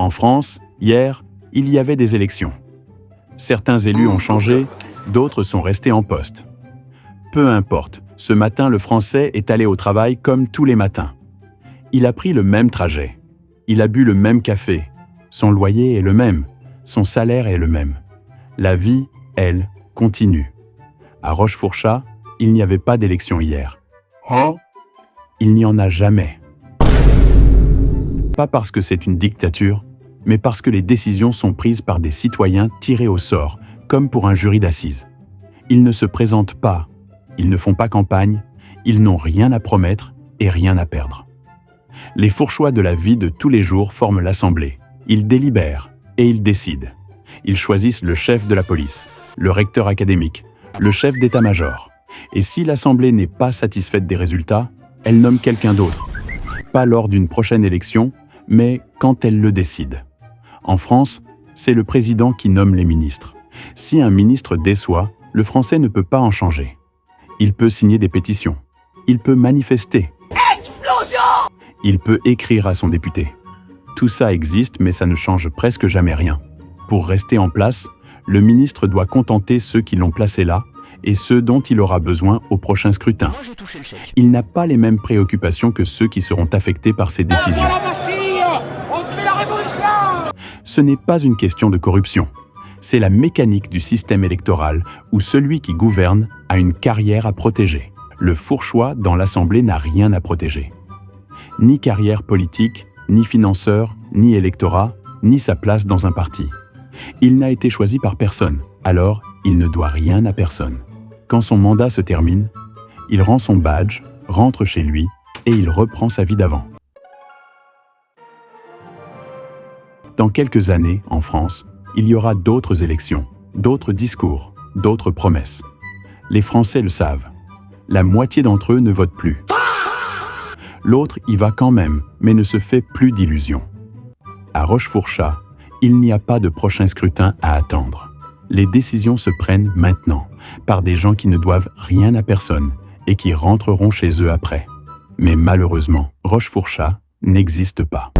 En France, hier, il y avait des élections. Certains élus ont changé, d'autres sont restés en poste. Peu importe, ce matin, le Français est allé au travail comme tous les matins. Il a pris le même trajet. Il a bu le même café. Son loyer est le même. Son salaire est le même. La vie, elle, continue. À Rochefourchat, il n'y avait pas d'élection hier. Il n'y en a jamais. Pas parce que c'est une dictature, mais parce que les décisions sont prises par des citoyens tirés au sort, comme pour un jury d'assises. Ils ne se présentent pas, ils ne font pas campagne, ils n'ont rien à promettre et rien à perdre. Les fourchois de la vie de tous les jours forment l'Assemblée. Ils délibèrent et ils décident. Ils choisissent le chef de la police, le recteur académique, le chef d'état-major. Et si l'Assemblée n'est pas satisfaite des résultats, elle nomme quelqu'un d'autre. Pas lors d'une prochaine élection, mais quand elle le décide. En France, c'est le président qui nomme les ministres. Si un ministre déçoit, le Français ne peut pas en changer. Il peut signer des pétitions. Il peut manifester. Explosion! Il peut écrire à son député. Tout ça existe, mais ça ne change presque jamais rien. Pour rester en place, le ministre doit contenter ceux qui l'ont placé là et ceux dont il aura besoin au prochain scrutin. Il n'a pas les mêmes préoccupations que ceux qui seront affectés par ces décisions. Ce n'est pas une question de corruption. C'est la mécanique du système électoral où celui qui gouverne a une carrière à protéger. Le fourchois dans l'Assemblée n'a rien à protéger. Ni carrière politique, ni financeur, ni électorat, ni sa place dans un parti. Il n'a été choisi par personne, alors il ne doit rien à personne. Quand son mandat se termine, il rend son badge, rentre chez lui et il reprend sa vie d'avant. Dans quelques années, en France, il y aura d'autres élections, d'autres discours, d'autres promesses. Les Français le savent. La moitié d'entre eux ne votent plus. L'autre y va quand même, mais ne se fait plus d'illusions. À Rochefourchat, il n'y a pas de prochain scrutin à attendre. Les décisions se prennent maintenant, par des gens qui ne doivent rien à personne et qui rentreront chez eux après. Mais malheureusement, Rochefourchat n'existe pas.